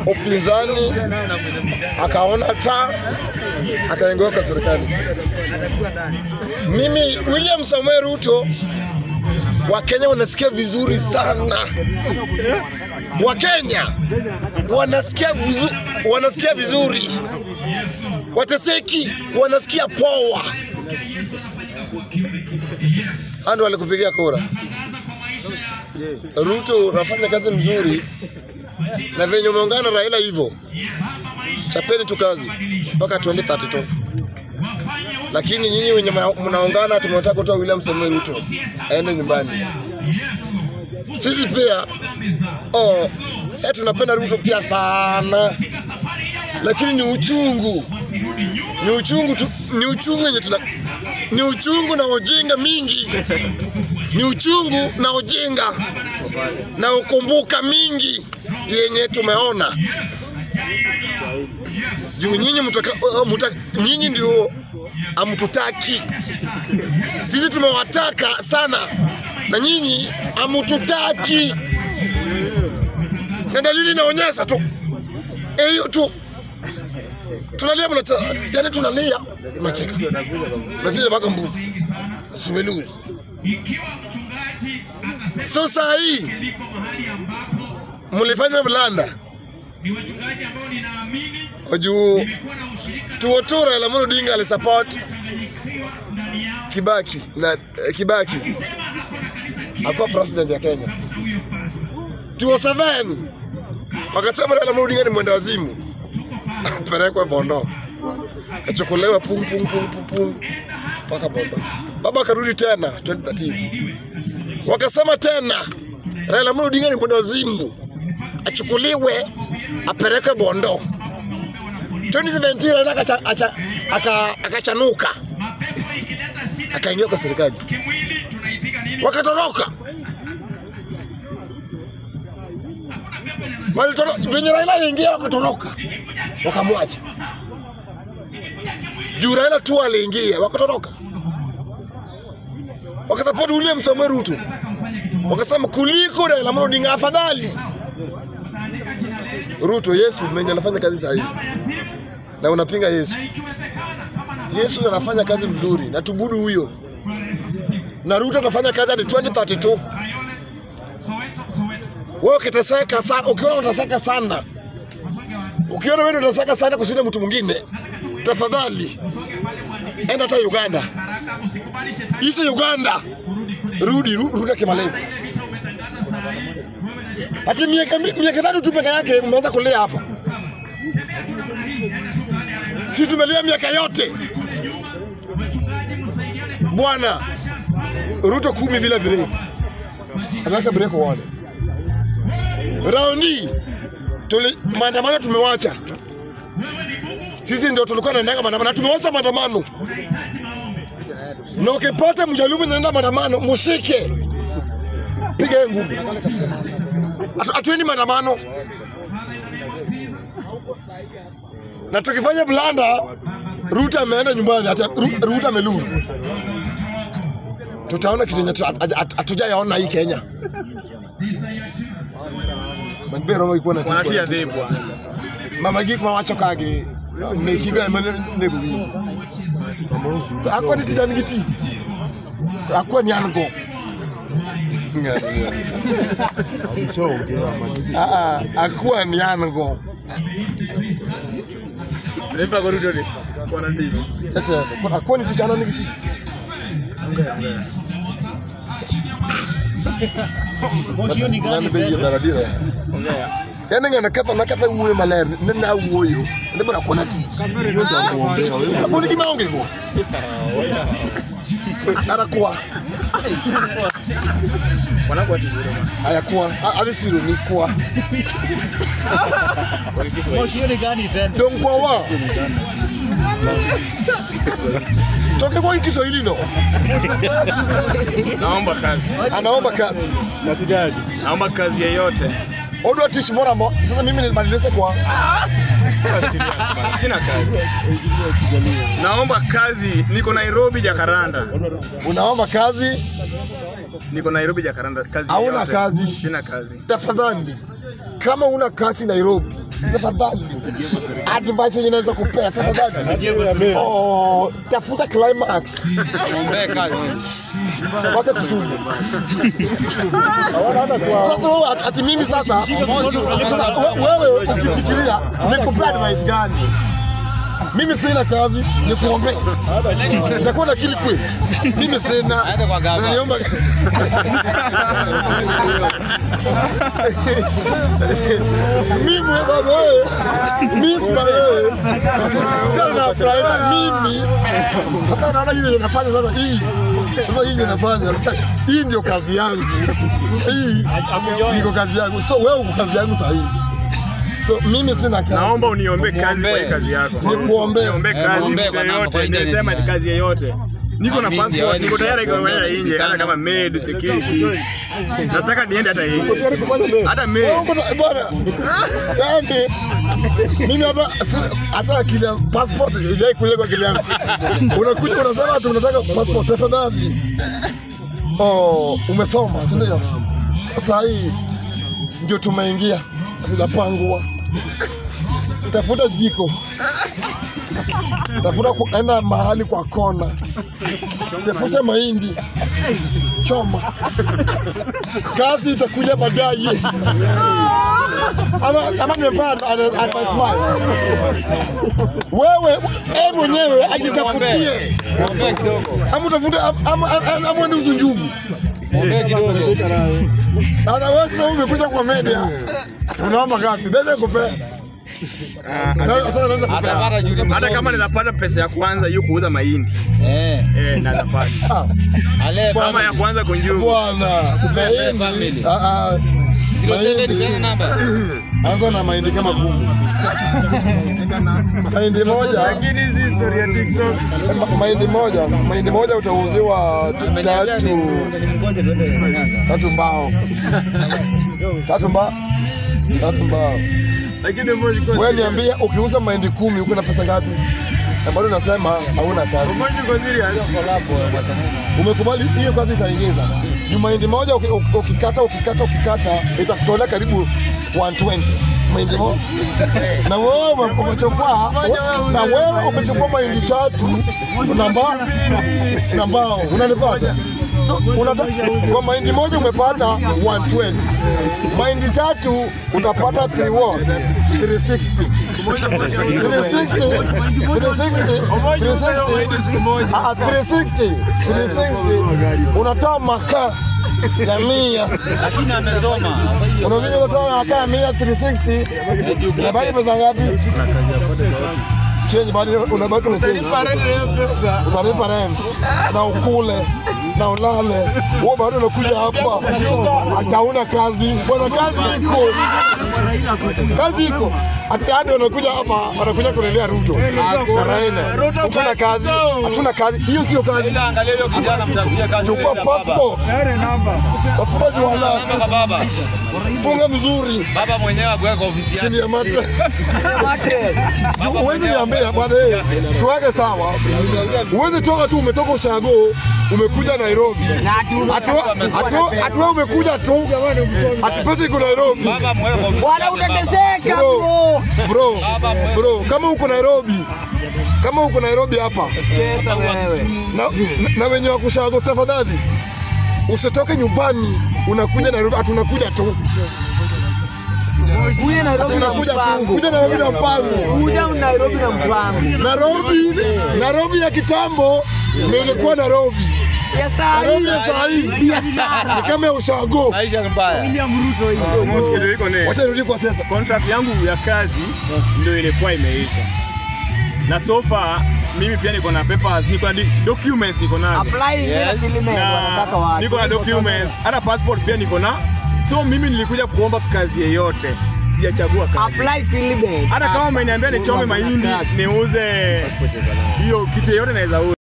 Upinzani akaona taa akaingoka serikali. Mimi William Samoei Ruto, Wakenya wanasikia vizuri sana. Wakenya wanasikia vizuri. Wateseki wanasikia power. Ando walikupigia kura. Ruto unafanya kazi mzuri. Na venye umeungana Raila hivyo, chapeni tu kazi mpaka 2032. Lakini nyinyi wenye mnaungana tunataka kutoa William Samoei Ruto aende nyumbani. Sisi pia sasa tunapenda Ruto pia sana. Lakini ni uchungu ni uchungu na ujinga mingi. Ni uchungu na ujinga na ukumbuka mingi yenye tumeona. Juu nyinyi nyinyi ndio amtutaki. Sisi tumewataka sana na nyinyi amtutaki. Na dalili inaonyesha tu. Hiyo tu. Tunalia yani tunalia unacheka. Unacheka mpaka mbuzi. Simeluzi. So saa hii mulifanya blanda. Wajuu tuotura Raila Amolo Odinga alisupport Kibaki na Kibaki akuwa president ya Kenya. 2007 wakasema Raila Amolo Odinga ni mwenda wazimu. Pelekwe Bondo. Kachokolewa pung paka Bondo. Baba karudi tena 2013. Wakasema tena Raila Amolo Odinga ni mwenda wazimu. Achukuliwe apelekwe Bondo. 2017 Raila akachanuka. Akaingia kwa serikali. Wakatoroka. Venye Raila aliingia wakatoroka. Wakamwacha. Juu Raila tu aliingia wakatoroka. Wakasupport William Samoei Ruto. Wakasema kuliko Raila Amolo Odinga afadhali Ruto. Yesu mwenye anafanya kazi sahihi. Na unapinga Yesu. Yesu anafanya kazi vizuri na tubudu huyo. Na Ruto atafanya kazi hadi 2032. Wewe ukiteseka sana, ukiona unateseka sana. Ukiona wewe unateseka sana kushinda mtu mwingine, tafadhali enda hata Uganda. Hizo Uganda. Rudi Kimalezi. Hata miaka tatu tu peke yake umeanza kulea hapa. Si tumelia miaka yote. Bwana Ruto 10 bila break. Ameweka break wale. Raundi maandamano tumewacha. Sisi ndio tulikuwa tunaenda maandamano, tumewacha maandamano. Na ukipata mjalumu naenda maandamano, musike. Piga ngumi. Atuendi maandamano. Na tukifanya blanda, Ruto ameenda nyumbani, Ruto amelose. Tutaona kitu yenye hatujayaona hii Kenya. Mbero wiko na wanatia debwa. Mama gik mawacho kage mekiga nego winji. Akwa ni tijani giti. Akwa ni ango. Akwa ni ango. Lepa kwa Ruto ni kwa ndiyo. Akwa ni tijana ni giti. Moshio ni gani tena? Yani nakata uwe maler nena uoyo ndebora kona ti aboni ki maonge go ara kwa Wana kwa tizuru aya kwa alisiro ni kwa Moshio ni gani tena? donc kwa wa toke kwa Kiswahili no. Naomba kazi. Anaomba kazi. Kazi gani? Naomba kazi yoyote. Odo teach more mo. Sasa mimi nilibadilisha kwa. Sina kazi. Naomba kazi. Niko Nairobi Jakaranda. Unaomba kazi? Niko Nairobi Jakaranda. Kazi yoyote. Hauna kazi? Sina kazi. Tafadhali. kama una kazi Nairobi, tafadhali advice yenye naweza kupea tafadhali, tafuta Climax, Ombe kazi. waka Kisumu. Sasa ati mimi sasa wewe ukifikiria nikupea advice gani? Mimi sina kazi, nikuombe. Nitakuwa na kili kweli. Mimi sina. Niomba. Mimi wewe. Sasa nafurahi mimi. Sasa naona hili nafanya sasa hii. Sasa hii nafanya. Hii ndio kazi yangu. Hii ndio kazi yangu. So wewe uko kazi yangu sasa hii. So mimi sina kazi. Naomba uniombe kazi kwa kazi yako. Nikuombe. Niombe kazi yoyote. Nimesema kazi yoyote. Niko na passport, niko tayari kwenda nje hata kama maid security. Nataka niende hata nje. Hata maid. Bwana. Yaani mimi hata akili passport ijai kuja kwa akili yangu. Unakuja unasema tu unataka passport tafadhali. Umesoma, si ndio? Sasa hii ndio tumeingia. Tunapangwa. Tafuta jiko. Tafuta kuenda mahali kwa kona. Tafuta mahindi. Choma. Kazi itakuja baadaye. Ama nimepata ana smile. Wewe mwenyewe ajitafutie. Ombe kidogo. Ama utafuta ama ndio njugu. Ombe kidogo. Sasa wewe sasa umekuja kwa media. Tunaomba kazi. Ndio kupe. Hata kama ninapata pesa ya kwanza hiyo kuuza mahindi. Ninapata. Kama ya kwanza kunjugu. Bwana, family. 07 namba. Anza na mahindi kama 10. Mahindi moja. Lakini hizi story ya TikTok. Mahindi moja utauziwa 3 mbao. 3 mbao. Lakini wewe niambie ukiuza mahindi 10 uko na pesa ngapi? Na bado nasema hauna kazi. uko serious? Umekubali hiyo kazi itaingiza. Ni mahindi moja ukikata itakutolea karibu 120. Mahindi moja. Na wewe umechukua mahindi 3 na mbao. Unanipata? So unataka kwa mahindi moja umepata 120. Mahindi 3 utapata 360. 360 unatoa makaa ya 100, Lakini amesoma. unavyo unatoa makaa ya 100 360 unabaki pesa ngapi? Change bado unabaki na change. Utalipa rent na ukule na ulale. Wewe bado unakuja hapa atauna kazi. Bwana kazi iko. Ati unakuja hapa wanakuja kulelea Ruto. Na Raila. Hatuna kazi. Hiyo sio kazi. Ila angalia hiyo kijana mtafutia kazi. Chukua passport. Tafuta juala. Baba. Funga mzuri. Baba mwenyewe akuweka ofisi Chini ya mattress. Uwezi niambia bwana tuweke sawa. Uwezi toka tu umetoka Ushago umekuja Nairobi. Ati wewe umekuja tu. Ati pesa iko Nairobi. Baba mweko. Bwana utateseka bro. Kama uko Nairobi hapa. Chesa wewe. Na wenye wa Ushago tafadhali. Usitoke nyumbani unakuja Nairobi, tunakuja tu. Kuja Nairobi na mpango. Kuja Nairobi na mpango. Kuja Nairobi na mpango. Nairobi ya kitambo ndio ilikuwa Nairobi. Ya saa hii. Ni kama Ushago. Maisha ni mbaya. William Ruto hiyo. Mosque iko ne. Wacha nirudi kwa sasa. Contract yangu ya kazi ndio ilikuwa imeisha. Na so far mimi pia niko na papers, niko na documents niko nazo. Apply ile filime wanataka wapi? Niko na documents, hata passport pia niko na. So mimi nilikuja kuomba kazi yoyote. Sijachagua kazi. Apply filime. Hata kama umeniambia nichome mahindi, niuze hiyo kitu yoyote naweza uza.